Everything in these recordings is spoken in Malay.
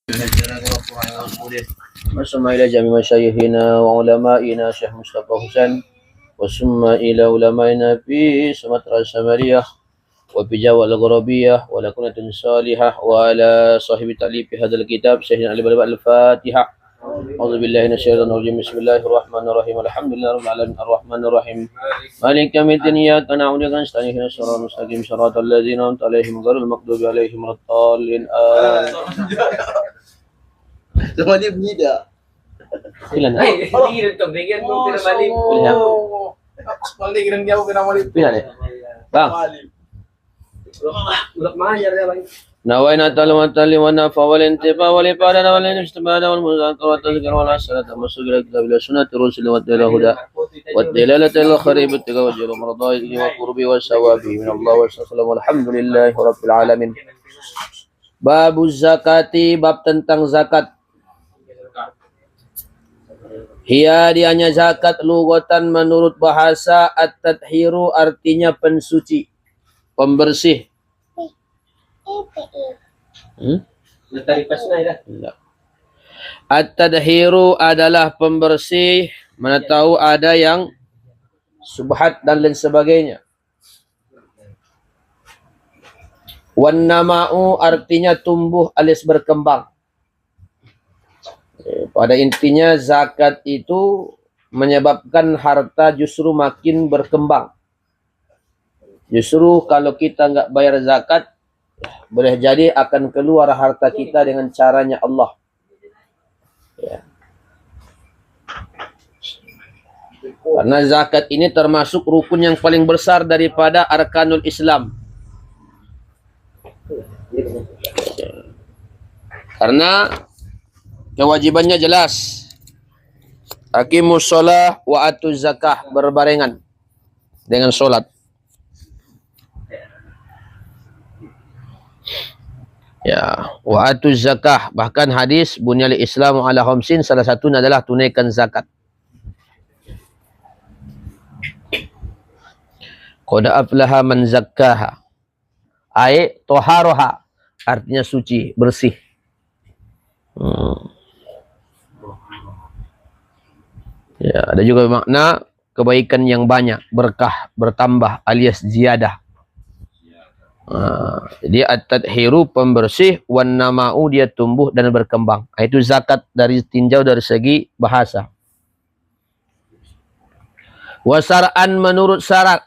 ثم إلى جميع مشايخنا وعلمائنا شيخ مصطفى حسين وثم إلى علمائنا في سمطرة الشمالية وفي جاوة الغربية ولكنة صالحة وعلى صاحب تأليف هذا الكتاب سيدنا علي بن الفاتحة. أعوذ بالله من الشيطان الرجيم. بسم الله الرحمن الرحيم. الحمد لله رب العالمين الرحمن الرحيم مالك يوم الدين إياك نعبد وإياك نستعين اهدنا الصراط المستقيم صراط الذين أنعمت عليهم غير المغضوب عليهم ولا الضالين آمين. Sama dia bunyi dah. Pilihan. Ay, hindi rin to. Bigyan mo pinamali. Pilihan. Balik rin dia bukan nama dia. Pilihan Bang. Ulak mahayar ya bang. نوينا تعلم التعليم والنفع والانتفاع والإفادة والاستفادة والمذاكرة والتذكير والحسنة والمسوق إلى الكتاب إلى سنة الرسل والدلالة الهدى والدلالة إلى الخير بالتقوى والجر ومرضائه وقربه والثوابه من الله والسلام والحمد لله رب العالمين. باب الزكاة. Bab tentang zakat. Hiya dianya zakat lugatan menurut bahasa at-tadhiru artinya pensuci, pembersih. Nataripas na ya. At-tadhiru adalah pembersih, mana tahu ada yang subhat dan lain sebagainya. Wan nama'u artinya tumbuh alias berkembang. Pada intinya zakat itu menyebabkan harta justru makin berkembang. Justru kalau kita nggak bayar zakat, boleh jadi akan keluar harta kita dengan caranya Allah. Ya. Karena zakat ini termasuk rukun yang paling besar daripada arkanul Islam. Karena kewajibannya jelas. Aqimus shalah wa atuz zakah, berbarengan dengan solat. Ya, wa atuz zakah, bahkan hadis bunyal Islamu ala khamsin, salah satunya adalah tunaikan zakat. Qad aflaha man zakkaha. Ai toharoha, artinya suci, bersih. Ya, ada juga makna kebaikan yang banyak, berkah, bertambah alias ziyadah. Jadi at-tadhiru pembersih, wan nama'u dia tumbuh dan berkembang. Itu zakat dari tinjau dari segi bahasa. Wasar'an menurut syarat.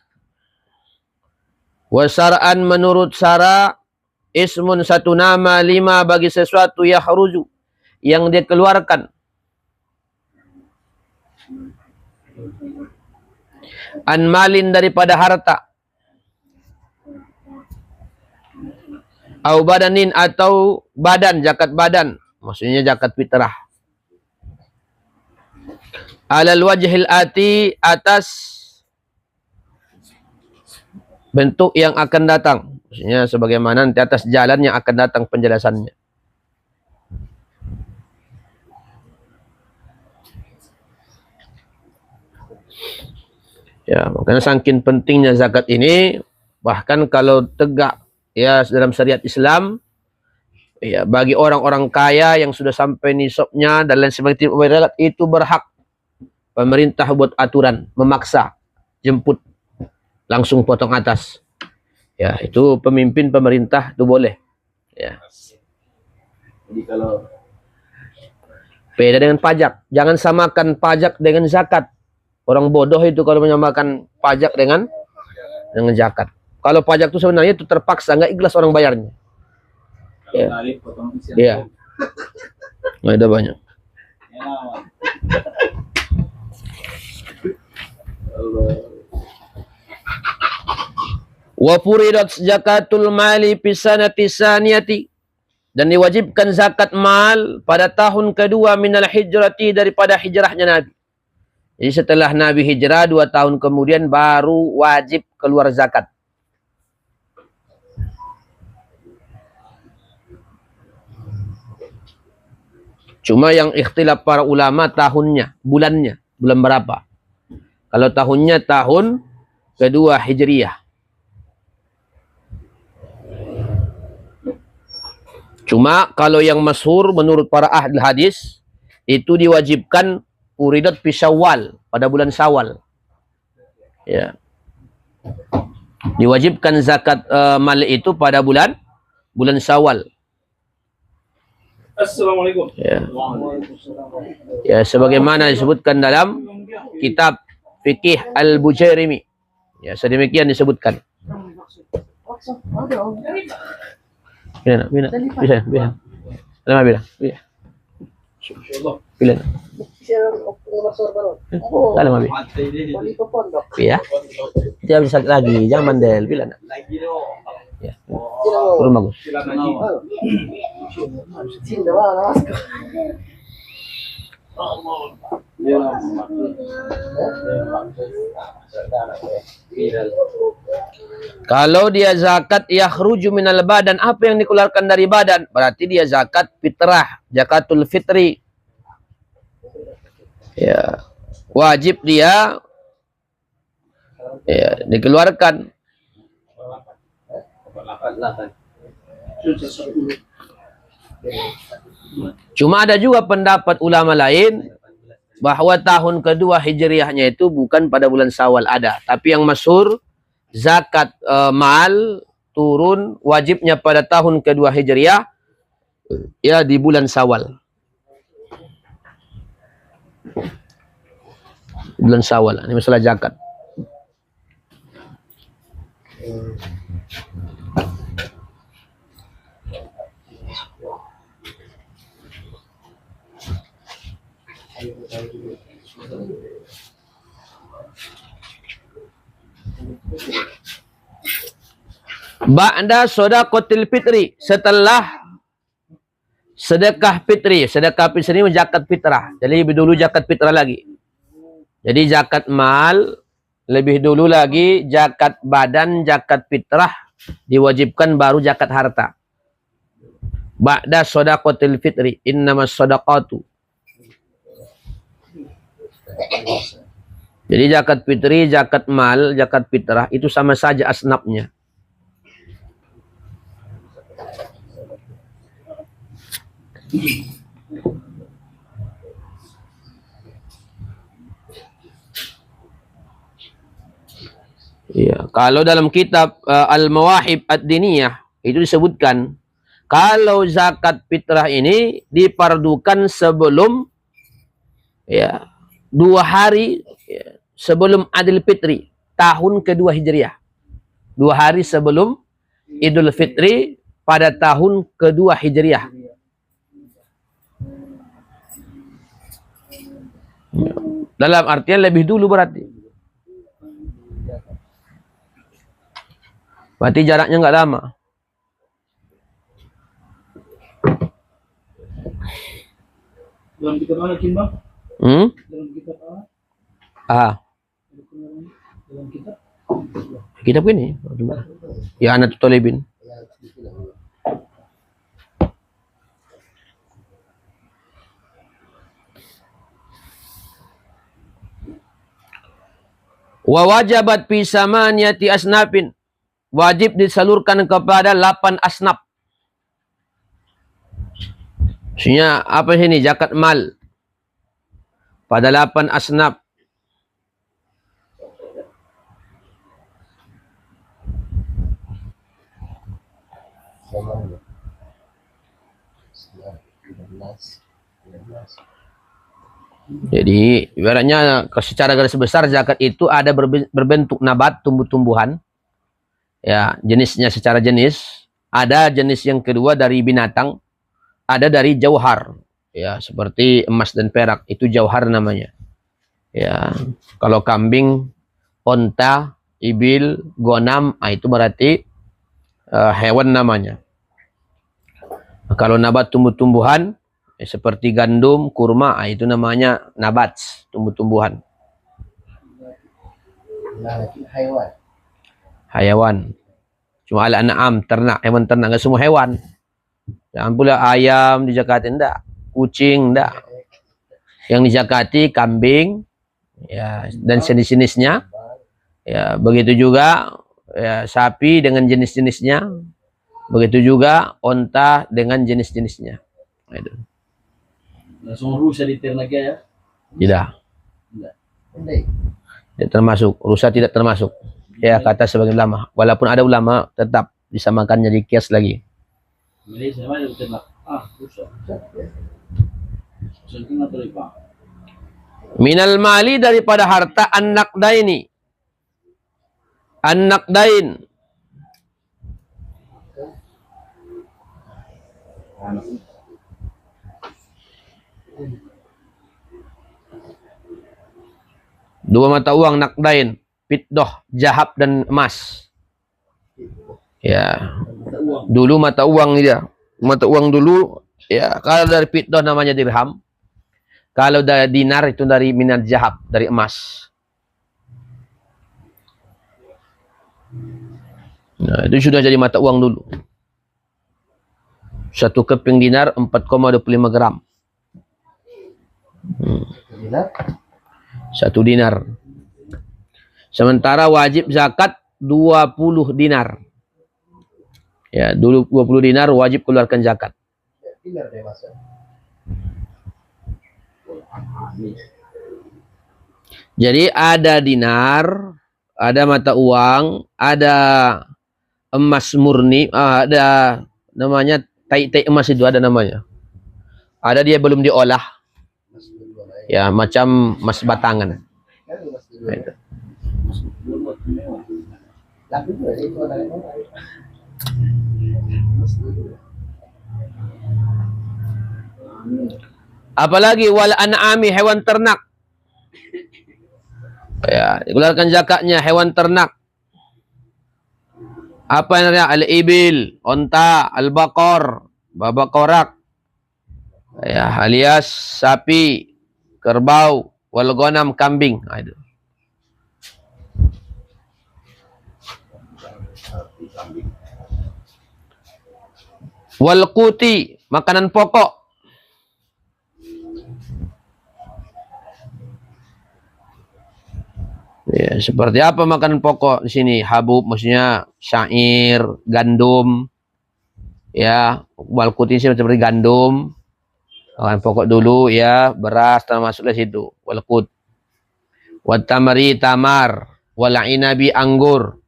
Wasar'an menurut syarat ismun satu nama lima bagi sesuatu yahruju yang dia keluarkan. An malin daripada harta. Au badanin atau badan, zakat badan. Maksudnya zakat fitrah. Alal wajhil ati, atas bentuk yang akan datang. Maksudnya sebagaimana nanti atas jalan yang akan datang penjelasannya. Ya, makanya saking pentingnya zakat ini, bahkan kalau tegak ya dalam syariat Islam, ya bagi orang-orang kaya yang sudah sampai nisabnya dan lain sebagainya, itu berhak pemerintah buat aturan, memaksa, jemput, langsung potong atas. Ya, itu pemimpin pemerintah itu boleh. Ya. Jadi kalau beda dengan pajak, jangan samakan pajak dengan zakat. Orang bodoh itu kalau menyamakan pajak dengan zakat. Kalau pajak itu sebenarnya itu terpaksa, nggak ikhlas orang bayarnya. Ya. Iya. Nggak ada banyak. Wa furidat zakatul mali fi sanati saniyati, dan diwajibkan zakat mal pada tahun kedua minal hijrati, daripada hijrahnya Nabi. Jadi setelah Nabi hijrah 2 tahun kemudian baru wajib keluar zakat. Cuma yang ikhtilaf para ulama tahunnya, bulannya, bulan berapa. Kalau tahunnya tahun kedua Hijriyah. Cuma kalau yang masyhur menurut para ahli hadis itu diwajibkan uridat fi Syawal, pada bulan Syawal. Ya. Diwajibkan zakat mal itu pada bulan Syawal. Assalamualaikum. Ya. Ya, sebagaimana disebutkan dalam kitab Fikih Al-Bujairimi. Ya, sedemikian disebutkan. Bila, bisa. Lama bila. Bila. Lama bila. Ya. Dia bisa lagi, jangan mandel bila. Ya. Kurang bagus. Kalau dia zakat yakhruju minal badan, apa yang dikeluarkan dari badan? Berarti dia zakat fitrah, zakatul fitri. Ya. Wajib dia ya dikeluarkan. Cuma ada juga pendapat ulama lain bahwa tahun kedua hijriahnya itu bukan pada bulan Syawal ada, tapi yang masyhur zakat mal turun wajibnya pada tahun kedua hijriah ya di bulan Syawal. Bulan Syawal ini masalah zakat. Ba'da shadaqatil fitri, setelah sedekah fitri. Sedekah fitri ini zakat fitrah. Jadi lebih dulu zakat fitrah lagi. Jadi zakat mal lebih dulu lagi, zakat badan, zakat fitrah diwajibkan, baru zakat harta. Ba'da shadaqatil fitri innamas shadaqatu. Jadi zakat fitri, zakat mal, zakat fitrah itu sama saja asnafnya. Ya, kalau dalam kitab Al-Mawahib Ad-Diniyah itu disebutkan kalau zakat fitrah ini dipardukan sebelum ya 2 hari ya, sebelum Idul Fitri tahun kedua Hijriah. 2 hari sebelum Idul Fitri pada tahun kedua Hijriah. Dalam artian lebih dulu berarti. Berarti jaraknya nggak lama. Dalam kitab mana, Kim, Bang? Dalam kitab apa? Dalam kitab? Kitab ini. Ya, Anak Tolibin. Wa wajabat fi samaniyati asnafin. Wajib disalurkan kepada 8 asnaf. Maksudnya apa sini? Zakat mal. Pada 8 asnaf. Jadi ibaratnya secara garis besar zakat itu ada berbentuk nabat, tumbuh-tumbuhan. Ya, jenisnya secara jenis. Ada jenis yang kedua dari binatang. Ada dari jauhar. Ya, seperti emas dan perak. Itu jauhar namanya. Ya, kalau kambing, onta, ibil, gonam, itu berarti hewan namanya. Kalau nabat tumbuh-tumbuhan, seperti gandum, kurma, itu namanya nabat, tumbuh-tumbuhan. Hayawan. Cuma al-an'am, ternak, hewan ternak, enggak semua hewan. Jangan pula ayam dizakatin, enggak. Kucing, enggak. Yang dizakati kambing, ya, dan jenis-jenisnya. Ya, begitu juga ya, sapi dengan jenis-jenisnya. Begitu juga onta dengan jenis-jenisnya. Nah, itu. Langsung rusa diternak ya. Tidak. Tidak termasuk. Rusa tidak termasuk. Ya, kata sebagian ulama. Walaupun ada ulama tetap disamakannya di kias lagi. Malaysia mana diternak? Rusa. Saking atau apa? Minal mali daripada harta anak daini. Anak dain. Dua mata uang nakdain, fiddah, zahab dan emas. Ya. Dulu mata uang dia. Mata uang dulu ya, kalau dari fiddah namanya dirham. Kalau dari dinar itu dari minat zahab, dari emas. Nah, itu sudah jadi mata uang dulu. Satu keping dinar 4,25 gram. Satu dinar. Sementara wajib zakat 20 dinar. Ya, dulu 20 dinar wajib keluarkan zakat. Jadi ada dinar, ada mata uang, ada emas murni, ada namanya tai emas itu ada namanya. Ada dia belum diolah. Ya, macam emas batangan. Apalagi wal an'ami, hewan ternak. Ya, dikeluarkan zakatnya hewan ternak. Apa yang namanya? Al-ibil, onta, al-baqar, babakorak. Ya, alias sapi, kerbau, wal ghanam, kambing. Nah, itu. Wal quti, makanan pokok. Ya, seperti apa makanan pokok di sini? Habub, maksudnya syair, gandum. Ya, wal quti seperti gandum. Makanan pokok dulu ya, beras termasuk di situ. Wal qut. Wat tamari, tamar, wal inabi, anggur.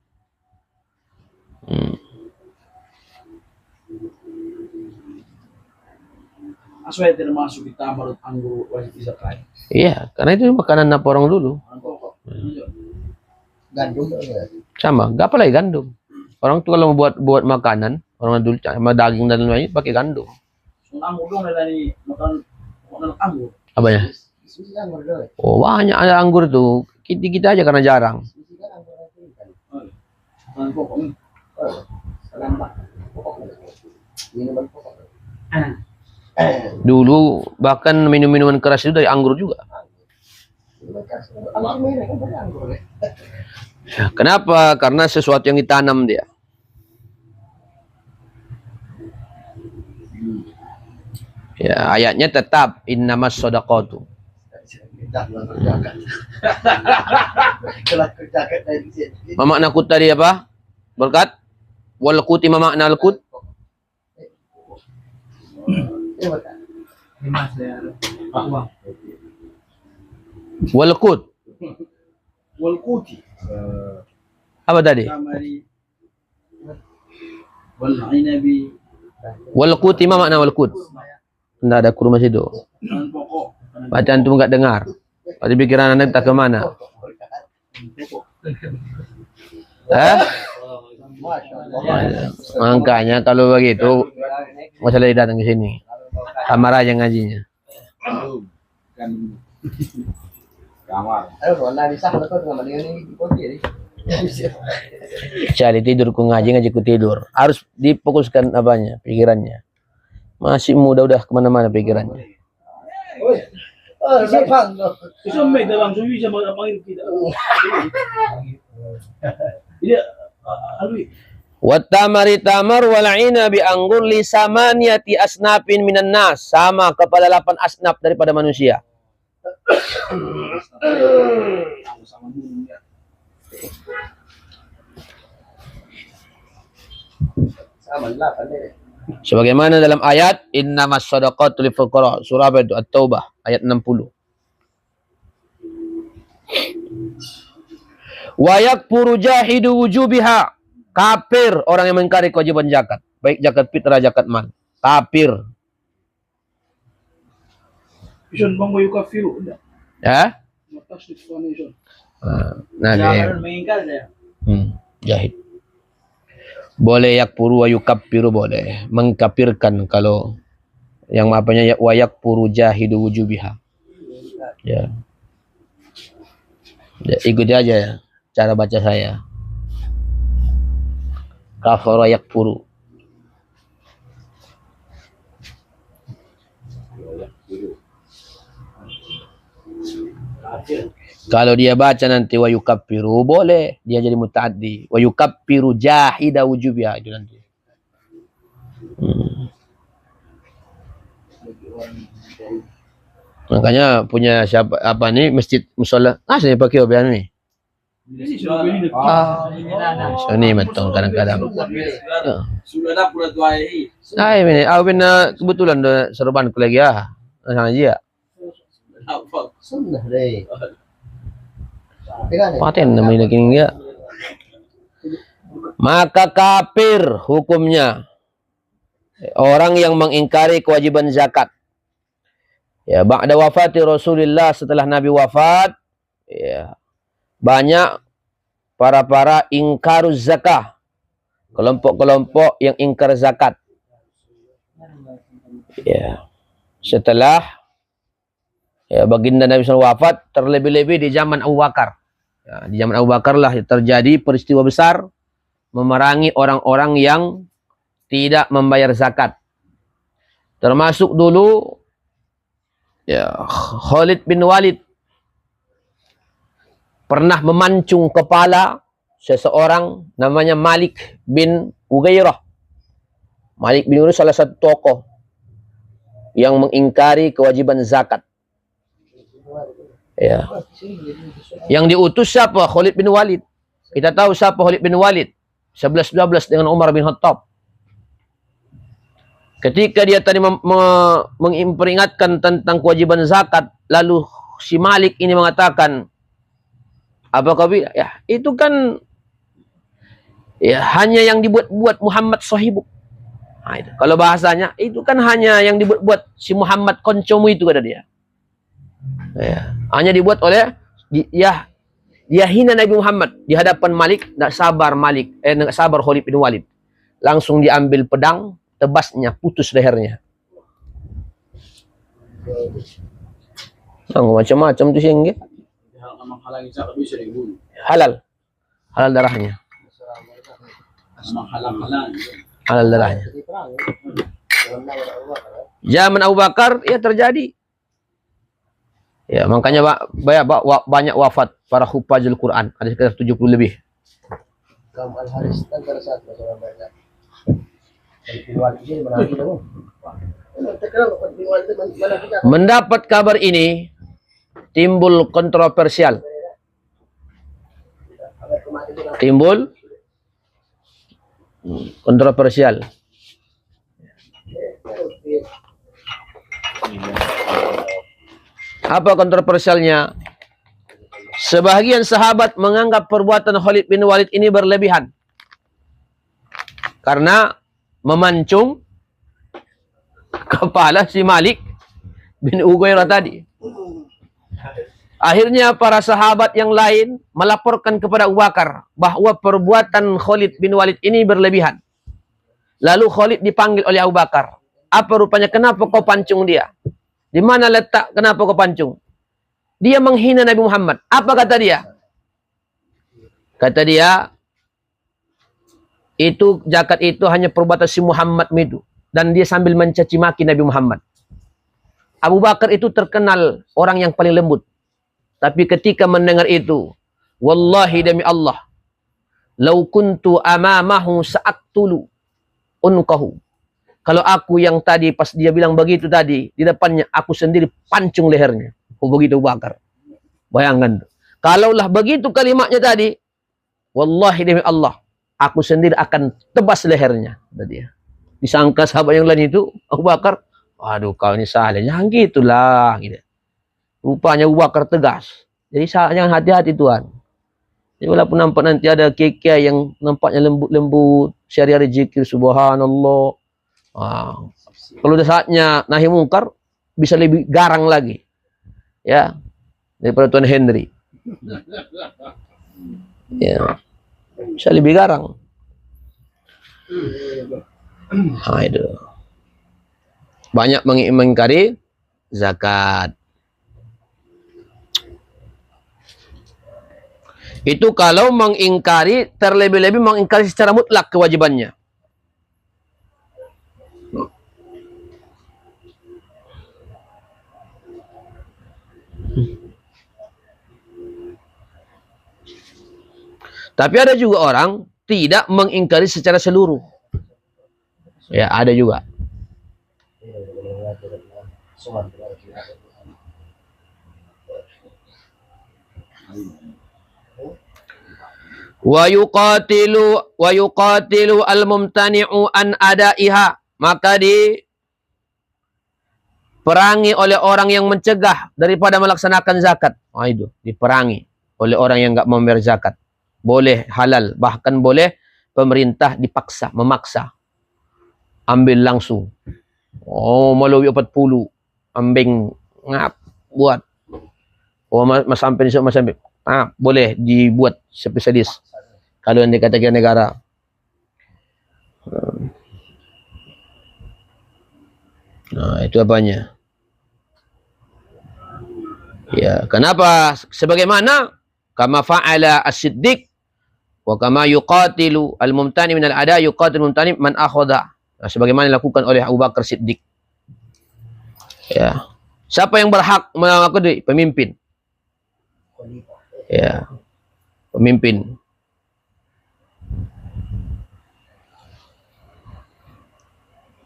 Asal termasuk di tamar anggur wajib zakat. Iya, karena itu makanan orang dulu. Gandum Sama, gak apa lagi gandum. Orang tuh kalau buat makanan, orang dulu sama daging dan lain-lain pakai gandum. Anggur dong dari makan anggur. Apanya? Oh, banyak ada anggur tuh. Kita aja karena jarang. Dulu bahkan minum-minuman keras itu dari anggur juga. Ya, kenapa? Karena sesuatu yang ditanam dia. Ya, ayatnya tetap innamas shadaqatu. Makna kut tadi apa? Berkat wal quti, makna al qut. Wal qut. Wal quti. Apa tadi? Wal inabi. Wal quti, makna wal qut. Tidak ada kurma situ. Bacaan itu enggak dengar. Pasti pikiran anda tak kemana. Makanya kalau begitu, masalah datang ke sini. Kamar aja ngajinya. Cari tidur ku ngaji ku tidur. Harus difokuskan apanya, pikirannya. Masih muda udah kemana-mana pikirannya. Sampai dalam suwi sama panggil kita. Dia alwi. Wattamari tamar wal inabi anggur li samaniyati asnafin minan nas, sama kepada 8 asnaf daripada manusia. Aman lah, pandai. Sebagaimana dalam ayat innamas shadaqatu lil fuqara, surah apa itu? At-Taubah ayat 60. Wa yakfuru jahidu wujubiha. Kafir orang yang mengingkari kewajiban zakat, baik zakat fitrah, zakat mal. Kafir. Isun bang wayu kafiru enggak? Ya? Matas di sekolah isun. Nah, Mengingkar saya. jahid. Boleh yakfuru wa yukaffiru, boleh. Mengkafirkan kalau yang apanya wa yakfuru jahidu wujubiha. Ya. Ya, ikuti aja ya cara baca saya. Kafara yakfuru. Kalau dia baca nanti wa yukaffiru, boleh dia jadi mutaaddi. Wa yukaffiru jahida wujubiha itu nanti. Makanya punya siapa apa nih masjid musola. Saya pakai obian nih. So ni matong kadang-kadang. Sudah dah pula tua ini. Ini, aku kebetulan serupan lagi ya. Sang aja. Apa? Sunnah deh. Paten namanya lagi enggak. Maka kafir hukumnya orang yang mengingkari kewajiban zakat. Ya, ba'da wafati Rasulullah, setelah Nabi wafat, ya, banyak para ingkaruz zakah. Kelompok-kelompok yang ingkar zakat. Ya. Setelah ya, baginda Nabi SAW wafat, terlebih-lebih di zaman Abu Bakar. Ya, di zaman Abu Bakar lah terjadi peristiwa besar memerangi orang-orang yang tidak membayar zakat. Termasuk dulu ya, Khalid bin Walid pernah memancung kepala seseorang namanya Malik bin Ugairah. Malik bin Ugairah salah satu tokoh yang mengingkari kewajiban zakat. Ya. Yang diutus siapa? Khalid bin Walid. Kita tahu siapa Khalid bin Walid. 11-12 dengan Umar bin Khattab. Ketika dia tadi memperingatkan tentang kewajiban zakat, lalu si Malik ini mengatakan, apa kau bilang? Ya, itu kan ya hanya yang dibuat-buat Muhammad sahibuk. Nah, itu. Kalau bahasanya, itu kan hanya yang dibuat-buat si Muhammad koncomu itu, kata dia. Ya, hanya dibuat oleh dia hina Nabi Muhammad di hadapan Malik. Tidak sabar Malik, tidak sabar Khalid bin Walid. Langsung diambil pedang, tebasnya, putus lehernya. Macam-macam tuh sih enggak. Halal. Halal darahnya. Halal darahnya. Zaman Abu Bakar ya terjadi. Ya, makanya banyak wafat para hufazul Quran, ada sekitar 70 lebih. Mendapat kabar ini timbul kontroversial. Apa kontroversialnya? Sebahagian sahabat menganggap perbuatan Khalid bin Walid ini berlebihan. Karena memancung kepala si Malik bin Ugairah tadi. Akhirnya para sahabat yang lain melaporkan kepada Abu Bakar bahwa perbuatan Khalid bin Walid ini berlebihan. Lalu Khalid dipanggil oleh Abu Bakar. Apa rupanya, kenapa kau pancung dia? Di mana letak kenapa kau pancung? Dia menghina Nabi Muhammad. Apa kata dia? Kata dia, itu zakat itu hanya perbuatan si Muhammad itu. Dan dia sambil mencaci maki Nabi Muhammad. Abu Bakar itu terkenal orang yang paling lembut. Tapi ketika mendengar itu, wallahi demi Allah, lau kuntu amamahu sa'aktulu unqahu. Kalau aku yang tadi pas dia bilang begitu tadi, di depannya aku sendiri pancung lehernya. Oh, begitu Abu Bakar. Bayangkan. Kalaulah begitu kalimatnya tadi, wallahi demi Allah, aku sendiri akan tebas lehernya. Kata dia. Disangka sahabat yang lain itu, Abu Bakar, waduh kau ini salah. Jangan gitulah. Gitu. Rupanya Abu Bakar tegas. Jadi jangan hati-hati Tuhan. Jadi walaupun nampak nanti ada keke yang nampaknya lembut-lembut, sehari-hari zikir, subhanallah. Kalau udah saatnya nahi mungkar, bisa lebih garang lagi. Ya, daripada Tuan Henry. Ya, bisa lebih garang. Itu. Banyak mengingkari zakat. Itu kalau mengingkari, terlebih-lebih mengingkari secara mutlak kewajibannya. Tapi ada juga orang tidak mengingkari secara seluruh. Ya, ada juga. Wa yuqatilu al-mumtani'u an adaiha, maka diperangi oleh orang yang mencegah daripada melaksanakan zakat. Itu diperangi oleh orang yang enggak membayar zakat. Boleh halal, bahkan boleh pemerintah dipaksa, memaksa. Ambil langsung. Melalui 40 ambing ngap buat. Sampai boleh dibuat spesialis. Kalau yang dikatakan negara. Nah, itu apanya? Ya, kenapa? Sebagaimana kama fa'ala as-siddiq wa kama yuqatilu al-mumtani min al-ada yuqatilu al-mumtani man akhadha. Nah, sebagaimana dilakukan oleh Abu Bakar Siddiq. Ya. Siapa yang berhak melakukan pemimpin? Ya. Pemimpin.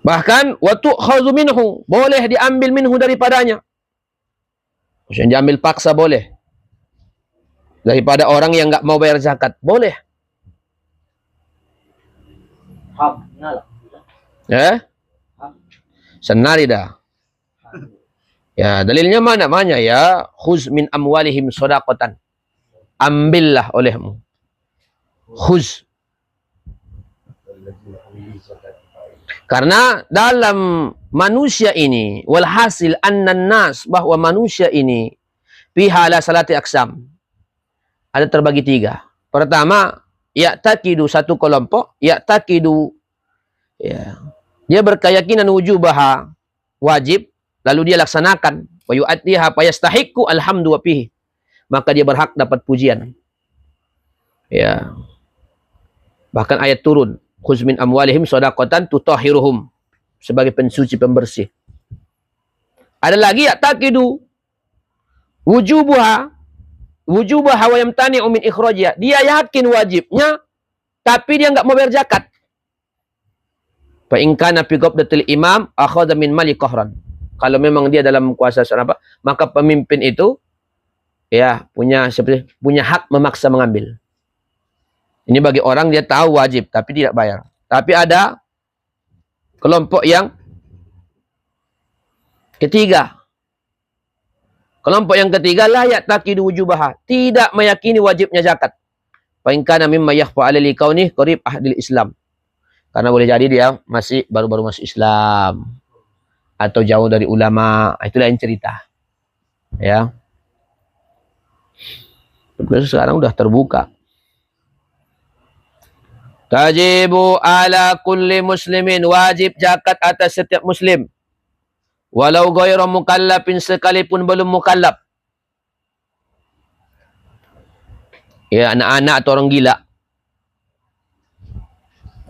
Bahkan waktu khazu minhu, boleh diambil minhu daripadanya. Maksudnya diambil paksa boleh. Daripada orang yang enggak mau bayar zakat, boleh. Ya? Senari dah. Ya, dalilnya mana? Mana ya? Khuz min amwalihim shadaqatan. Ambillah olehmu. Khuz. Karena dalam manusia ini, walhasil annan nas, bahwa manusia ini pihala salati aksam. Ada terbagi 3. Pertama, ya'taqidu, satu kelompok, ya'taqidu, ya, dia berkeyakinan wujubaha, wajib, lalu dia laksanakan, wa yu'addiha fayastahiqqu alhamdu wa fihi, maka dia berhak dapat pujian. Ya. Bahkan ayat turun, khuz min amwalihim shadaqatan tutahhiruhum, sebagai pensuci, pembersih. Ada lagi ya'taqidu wujubaha wa yamtani'u min ikhrajiha. Dia yakin wajibnya, tapi dia enggak mau bayar zakat. Fa in kana fi qabdatil imam akhadha min mali qahran. Kalau memang dia dalam kuasa apa, maka pemimpin itu ya punya hak memaksa mengambil. Ini bagi orang dia tahu wajib tapi tidak bayar. Tapi ada kelompok yang ketiga. Kelompok yang ketiga, la ya'taqidu wujubaha, tidak meyakini wajibnya zakat. Fa in kana mimma yakhfa 'ala liqauni qarib ahdil Islam. Karena boleh jadi dia masih baru-baru masuk Islam atau jauh dari ulama, itu lain cerita. Ya. Tapi sekarang udah terbuka. Tajibu ala kulli muslimin, wajib zakat atas setiap muslim. Walau ghairu mukallafin, sekalipun belum mukallaf. Ya, anak-anak atau orang gila.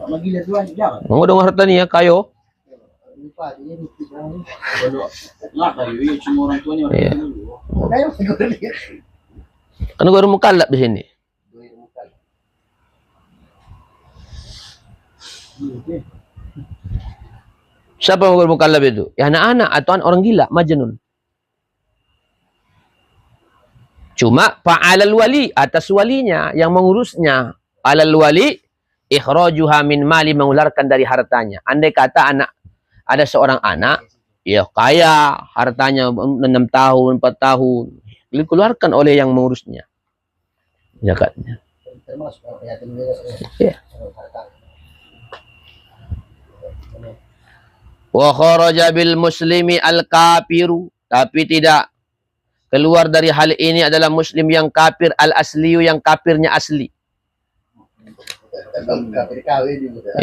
Orang gila tu kan jangan. Mau dong harta ni ya, kayo. Lupa dia ni orang. Lah kayu cuma orang tuanya orang Iya. dulu. Kayu segera dia. Kan ghairu mukallaf di sini. Siapa yang mukallaf itu? Ya anak-anak atau orang gila, majnun. Cuma fa'alal wali, atas walinya yang mengurusnya. Alal wali ikhrajuha min mali, mengeluarkan dari hartanya. Andai kata ada seorang anak, ya kaya, hartanya 6 tahun, 4 tahun, dikeluarkan oleh yang mengurusnya zakatnya. Ya. Wa kharaja bil muslimi al kafiru, tapi tidak keluar dari hal ini adalah muslim yang kafir, al asliyu, yang kafirnya asli.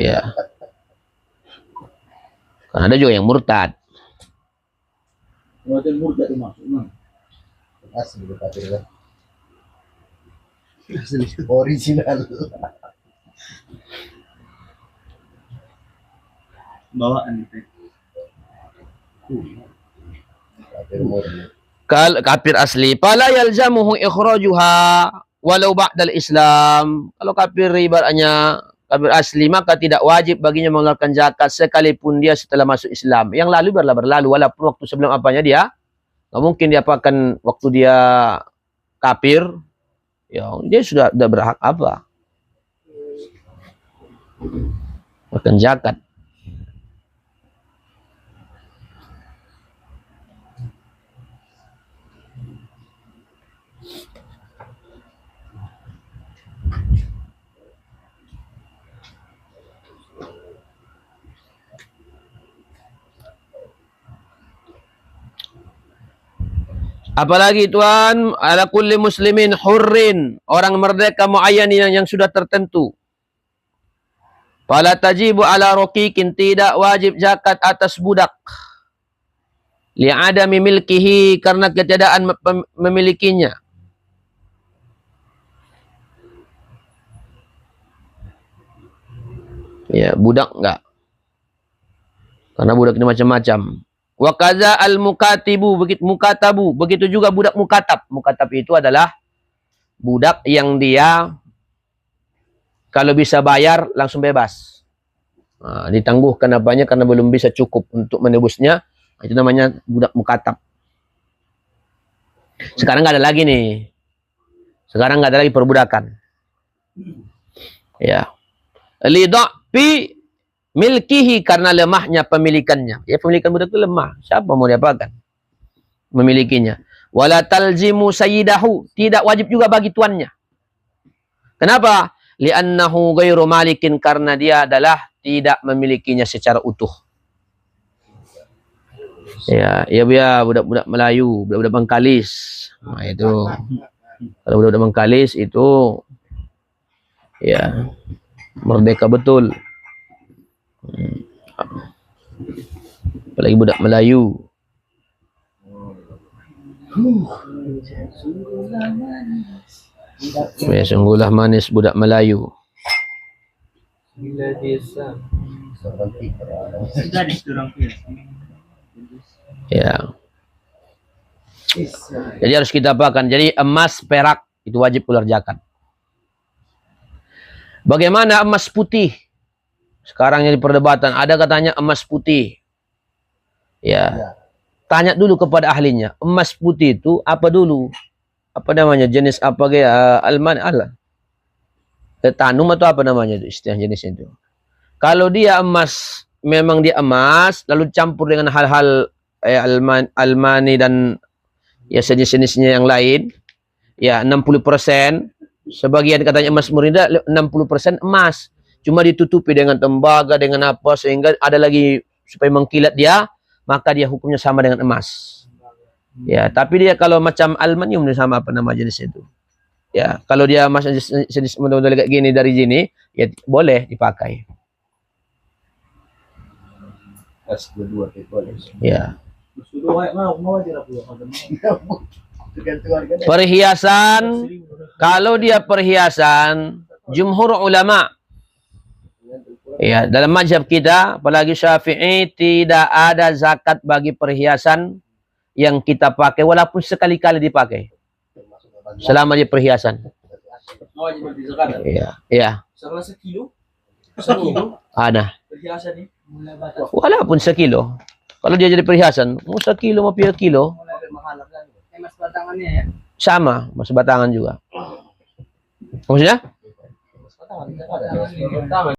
Iya. Karena ada juga yang murtad. Hotel murtad itu maksudnya. Asli kafir kan. Asli original. Bawaan itu. Kafir asli, fala yalzamuhu ikhrajuha walau ba'dal Islam. Kalau kafir ibaratnya kafir asli, maka tidak wajib baginya mengeluarkan zakat sekalipun dia setelah masuk Islam. Yang lalu berlalu, walaupun waktu sebelum apanya dia nggak mungkin dia apakan waktu dia kafir, ya dia sudah berhak apa? Makan zakat. Apalagi tuan, ala kulli muslimin hurrin, orang merdeka muayyan yang sudah tertentu. Fala tajibu ala raqiqin, tidak wajib zakat atas budak. Li'adami milkihi, karena ketiadaan memilikinya. Ya, budak enggak. Karena budak ini macam-macam. Wa kaza al mukatibu, begitu juga budak mukatab. Mukatab itu adalah budak yang dia kalau bisa bayar langsung bebas. Nah, ditangguhkan apanya karena belum bisa cukup untuk menebusnya. Itu namanya budak mukatab. Sekarang nggak ada lagi nih. Sekarang nggak ada lagi perbudakan. Ya. Lidhafi milkihi, karena lemahnya pemilikannya. Ya, pemilikan budak itu lemah. Siapa mau diapakan? Memilikinya. Wala talzimu sayyidahu, tidak wajib juga bagi tuannya. Kenapa? Li'annahu ghairu malikin, karena dia adalah tidak memilikinya secara utuh. Ya, budak-budak Melayu, budak-budak Bangkalis. Nah, itu. Kalau budak-budak Bangkalis itu ya merdeka betul. Apalagi budak Melayu. Ya, sungguhlah manis budak Melayu. Bila desa. Ya. Jadi harus kita apakan? Jadi emas, perak itu wajib keluar zakat. Bagaimana emas putih? Sekarang jadi perdebatan. Ada katanya emas putih. Ya. Tanya dulu kepada ahlinya. Emas putih itu apa dulu? Apa namanya? Jenis apa ya? Tanum atau apa namanya itu istilah jenisnya itu? Kalau dia emas, memang dia emas, lalu campur dengan hal-hal almani dan ya jenis-jenisnya yang lain, ya 60%. Sebagian katanya emas murni, 60% emas. Cuma ditutupi dengan tembaga, dengan apa, sehingga ada lagi supaya mengkilat dia, maka dia hukumnya sama dengan emas. Ya, tapi dia kalau macam aluminium sama apa nama jenis itu. Ya, kalau dia emas jenis model kayak gini dari sini, ya boleh dipakai. Ya. Perhiasan, kalau dia perhiasan, jumhur ulama, ya dalam mazhab kita, apalagi Syafi'i, tidak ada zakat bagi perhiasan yang kita pakai, walaupun sekali-kali dipakai, selama dia perhiasan. Iya, iya. Sekilo? Ada. Perhiasan nih. Walaupun sekilo. Kalau dia jadi perhiasan, mau sekilo, mau 3 kilo. Mas batangannya ya? Sama, mas batangan juga. Maksudnya? Tama.